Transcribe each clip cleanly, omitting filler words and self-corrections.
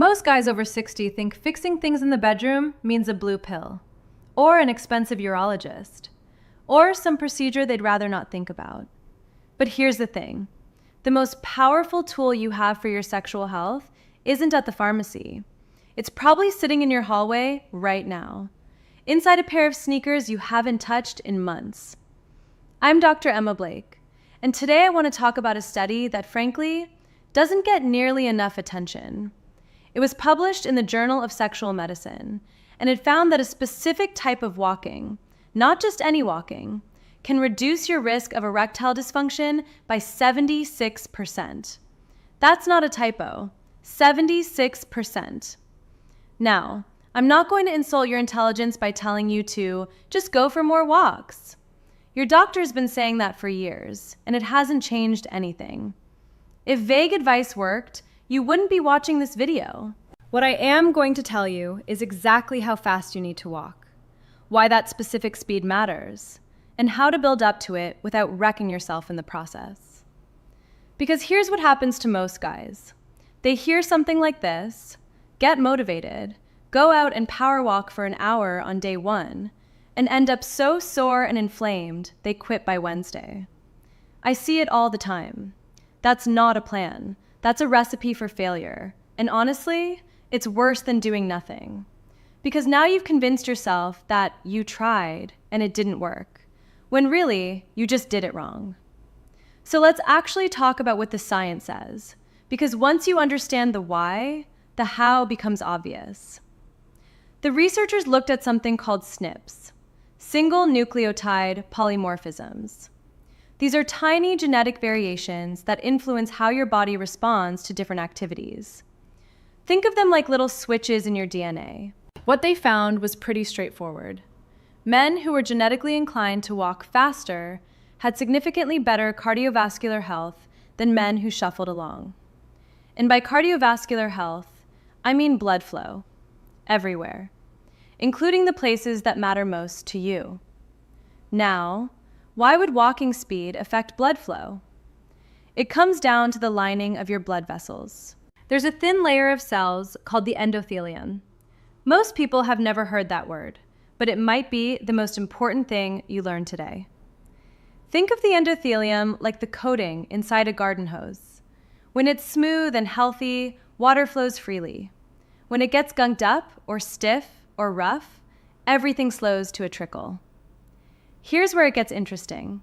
Most guys over 60 think fixing things in the bedroom means a blue pill, or an expensive urologist, or some procedure they'd rather not think about. But here's the thing. The most powerful tool you have for your sexual health isn't at the pharmacy. It's probably sitting in your hallway right now, inside a pair of sneakers you haven't touched in months. I'm Dr. Emma Blake, and today I want to talk about a study that, frankly, doesn't get nearly enough attention. It was published in the Journal of Sexual Medicine, and it found that a specific type of walking, not just any walking, can reduce your risk of erectile dysfunction by 76%. That's not a typo, 76%. Now, I'm not going to insult your intelligence by telling you to just go for more walks. Your doctor's been saying that for years, and it hasn't changed anything. If vague advice worked, you wouldn't be watching this video. What I am going to tell you is exactly how fast you need to walk, why that specific speed matters, and how to build up to it without wrecking yourself in the process. Because here's what happens to most guys. They hear something like this, get motivated, go out and power walk for an hour on day one, and end up so sore and inflamed they quit by Wednesday. I see it all the time. That's not a plan. That's a recipe for failure. And honestly, it's worse than doing nothing. Because now you've convinced yourself that you tried and it didn't work, when really, you just did it wrong. So let's actually talk about what the science says, because once you understand the why, the how becomes obvious. The researchers looked at something called SNPs, single nucleotide polymorphisms. These are tiny genetic variations that influence how your body responds to different activities. Think of them like little switches in your DNA. What they found was pretty straightforward. Men who were genetically inclined to walk faster had significantly better cardiovascular health than men who shuffled along. And by cardiovascular health, I mean blood flow, everywhere, including the places that matter most to you. Now, why would walking speed affect blood flow? It comes down to the lining of your blood vessels. There's a thin layer of cells called the endothelium. Most people have never heard that word, but it might be the most important thing you learn today. Think of the endothelium like the coating inside a garden hose. When it's smooth and healthy, water flows freely. When it gets gunked up or stiff or rough, everything slows to a trickle. Here's where it gets interesting.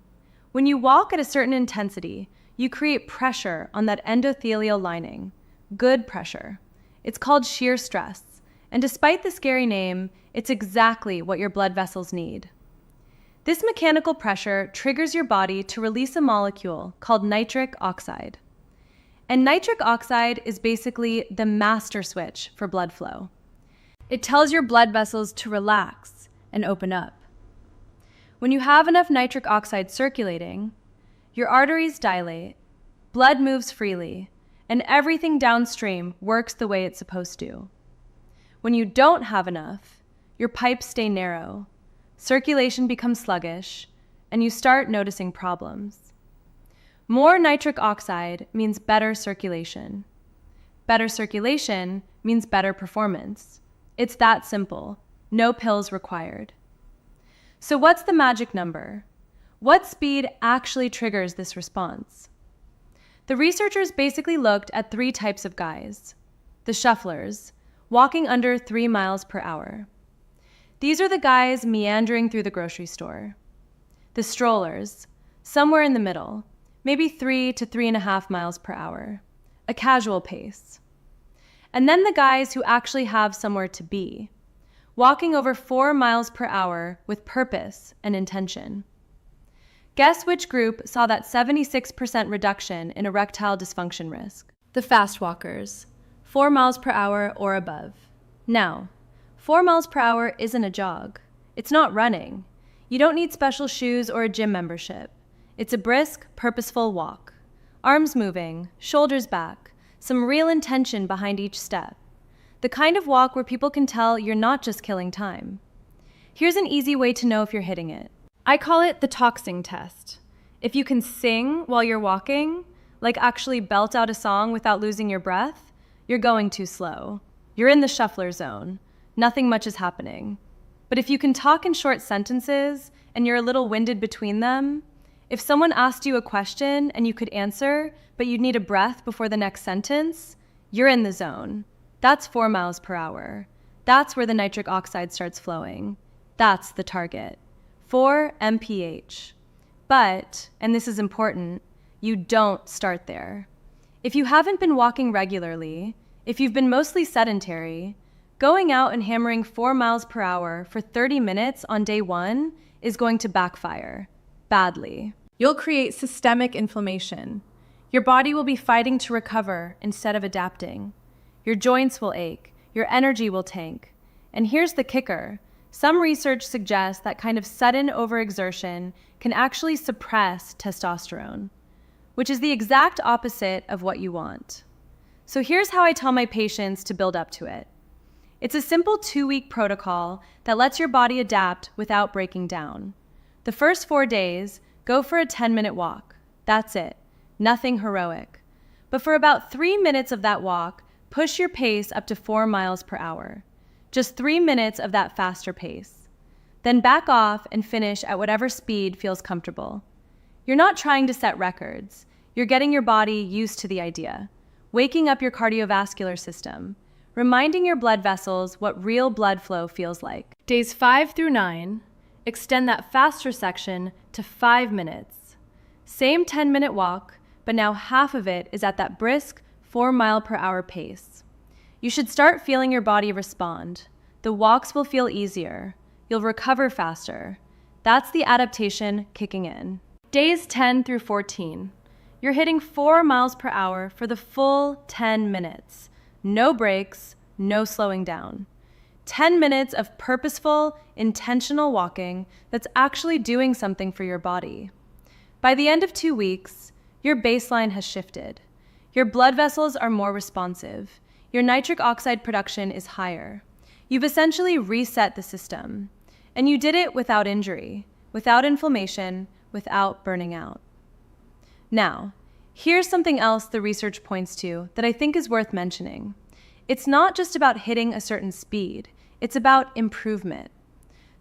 When you walk at a certain intensity, you create pressure on that endothelial lining, good pressure. It's called shear stress, and despite the scary name, it's exactly what your blood vessels need. This mechanical pressure triggers your body to release a molecule called nitric oxide. And nitric oxide is basically the master switch for blood flow. It tells your blood vessels to relax and open up. When you have enough nitric oxide circulating, your arteries dilate, blood moves freely, and everything downstream works the way it's supposed to. When you don't have enough, your pipes stay narrow, circulation becomes sluggish, and you start noticing problems. More nitric oxide means better circulation. Better circulation means better performance. It's that simple. No pills required. So what's the magic number? What speed actually triggers this response? The researchers basically looked at three types of guys. The shufflers, walking under 3 miles per hour. These are the guys meandering through the grocery store. The strollers, somewhere in the middle, maybe 3 to 3.5 miles per hour, a casual pace. And then the guys who actually have somewhere to be, walking over 4 miles per hour with purpose and intention. Guess which group saw that 76% reduction in erectile dysfunction risk? The fast walkers, 4 miles per hour or above. Now, 4 miles per hour isn't a jog. It's not running. You don't need special shoes or a gym membership. It's a brisk, purposeful walk. Arms moving, shoulders back, some real intention behind each step. The kind of walk where people can tell you're not just killing time. Here's an easy way to know if you're hitting it. I call it the talk-sing test. If you can sing while you're walking, like actually belt out a song without losing your breath, you're going too slow. You're in the shuffler zone. Nothing much is happening. But if you can talk in short sentences and you're a little winded between them, if someone asked you a question and you could answer, but you'd need a breath before the next sentence, you're in the zone. That's 4 miles per hour. That's where the nitric oxide starts flowing. That's the target. 4 mph. But, and this is important, you don't start there. If you haven't been walking regularly, if you've been mostly sedentary, going out and hammering 4 miles per hour for 30 minutes on day 1 is going to backfire badly. You'll create systemic inflammation. Your body will be fighting to recover instead of adapting. Your joints will ache. Your energy will tank. And here's the kicker. Some research suggests that kind of sudden overexertion can actually suppress testosterone, which is the exact opposite of what you want. So here's how I tell my patients to build up to it. It's a simple 2-week protocol that lets your body adapt without breaking down. The first 4 days, go for a 10-minute walk. That's it. Nothing heroic. But for about 3 minutes of that walk, push your pace up to 4 miles per hour. Just 3 minutes of that faster pace. Then back off and finish at whatever speed feels comfortable. You're not trying to set records. You're getting your body used to the idea, waking up your cardiovascular system, reminding your blood vessels what real blood flow feels like. Days 5 through 9, extend that faster section to 5 minutes. Same 10-minute walk, but now half of it is at that brisk 4 mile per hour pace. You should start feeling your body respond. The walks will feel easier. You'll recover faster. That's the adaptation kicking in. Days 10 through 14. You're hitting 4 miles per hour for the full 10 minutes. No breaks, no slowing down. 10 minutes of purposeful, intentional walking that's actually doing something for your body. By the end of 2 weeks, your baseline has shifted. Your blood vessels are more responsive. Your nitric oxide production is higher. You've essentially reset the system. And you did it without injury, without inflammation, without burning out. Now, here's something else the research points to that I think is worth mentioning. It's not just about hitting a certain speed, it's about improvement.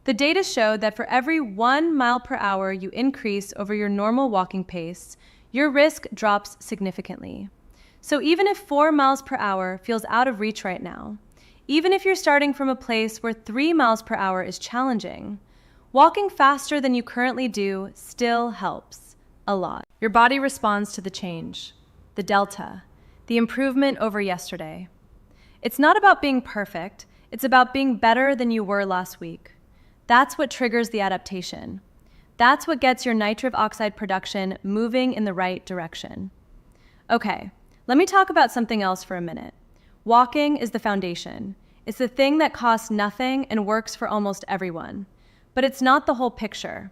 The data showed that for every 1 mile per hour you increase over your normal walking pace, your risk drops significantly. So even if 4 miles per hour feels out of reach right now, even if you're starting from a place where 3 miles per hour is challenging, walking faster than you currently do still helps a lot. Your body responds to the change, the delta, the improvement over yesterday. It's not about being perfect, it's about being better than you were last week. That's what triggers the adaptation. That's what gets your nitric oxide production moving in the right direction. Okay, let me talk about something else for a minute. Walking is the foundation. It's the thing that costs nothing and works for almost everyone. But it's not the whole picture.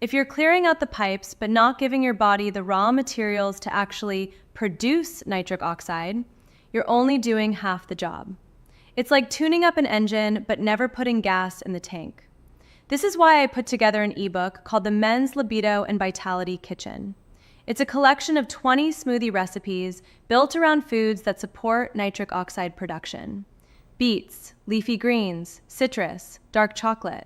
If you're clearing out the pipes but not giving your body the raw materials to actually produce nitric oxide, you're only doing half the job. It's like tuning up an engine but never putting gas in the tank. This is why I put together an ebook called The Men's Libido and Vitality Kitchen. It's a collection of 20 smoothie recipes built around foods that support nitric oxide production. Beets, leafy greens, citrus, dark chocolate.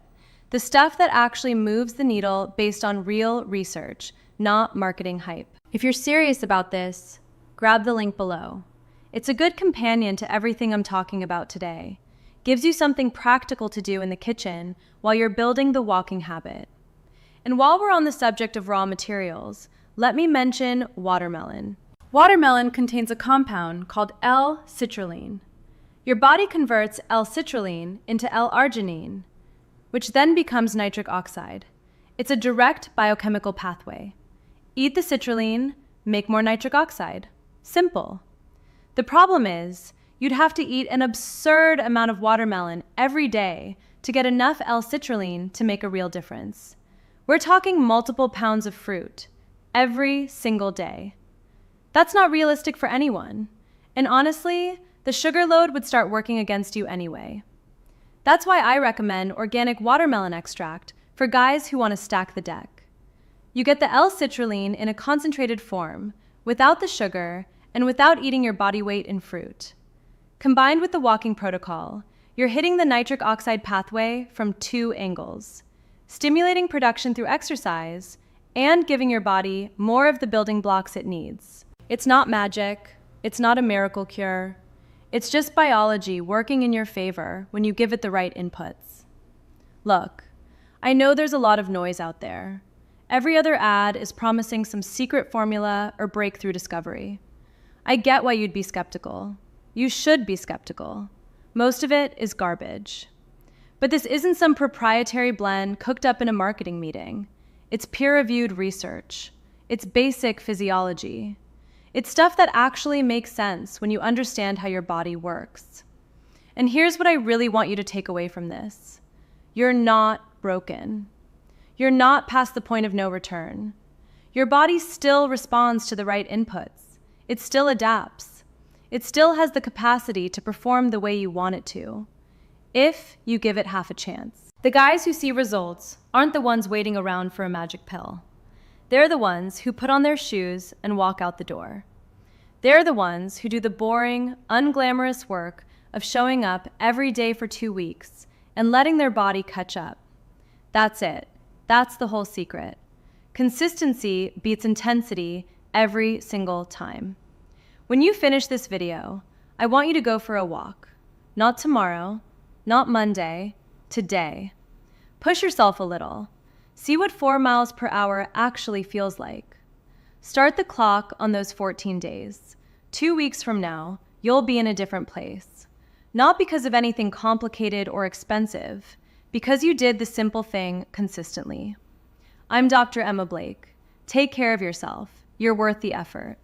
The stuff that actually moves the needle based on real research, not marketing hype. If you're serious about this, grab the link below. It's a good companion to everything I'm talking about today. Gives you something practical to do in the kitchen while you're building the walking habit. And while we're on the subject of raw materials, let me mention watermelon. Watermelon contains a compound called L-citrulline. Your body converts L-citrulline into L-arginine, which then becomes nitric oxide. It's a direct biochemical pathway. Eat the citrulline, make more nitric oxide. Simple. The problem is, you'd have to eat an absurd amount of watermelon every day to get enough L-citrulline to make a real difference. We're talking multiple pounds of fruit every single day. That's not realistic for anyone. And honestly, the sugar load would start working against you anyway. That's why I recommend organic watermelon extract for guys who want to stack the deck. You get the L-citrulline in a concentrated form, without the sugar, and without eating your body weight in fruit. Combined with the walking protocol, you're hitting the nitric oxide pathway from 2 angles, stimulating production through exercise and giving your body more of the building blocks it needs. It's not magic. It's not a miracle cure. It's just biology working in your favor when you give it the right inputs. Look, I know there's a lot of noise out there. Every other ad is promising some secret formula or breakthrough discovery. I get why you'd be skeptical. You should be skeptical. Most of it is garbage. But this isn't some proprietary blend cooked up in a marketing meeting. It's peer-reviewed research. It's basic physiology. It's stuff that actually makes sense when you understand how your body works. And here's what I really want you to take away from this. You're not broken. You're not past the point of no return. Your body still responds to the right inputs. It still adapts. It still has the capacity to perform the way you want it to, if you give it half a chance. The guys who see results aren't the ones waiting around for a magic pill. They're the ones who put on their shoes and walk out the door. They're the ones who do the boring, unglamorous work of showing up every day for 2 weeks and letting their body catch up. That's it. That's the whole secret. Consistency beats intensity every single time. When you finish this video, I want you to go for a walk. Not tomorrow, not Monday, today. Push yourself a little. See what 4 miles per hour actually feels like. Start the clock on those 14 days. 2 weeks from now, you'll be in a different place. Not because of anything complicated or expensive, because you did the simple thing consistently. I'm Dr. Emma Blake. Take care of yourself. You're worth the effort.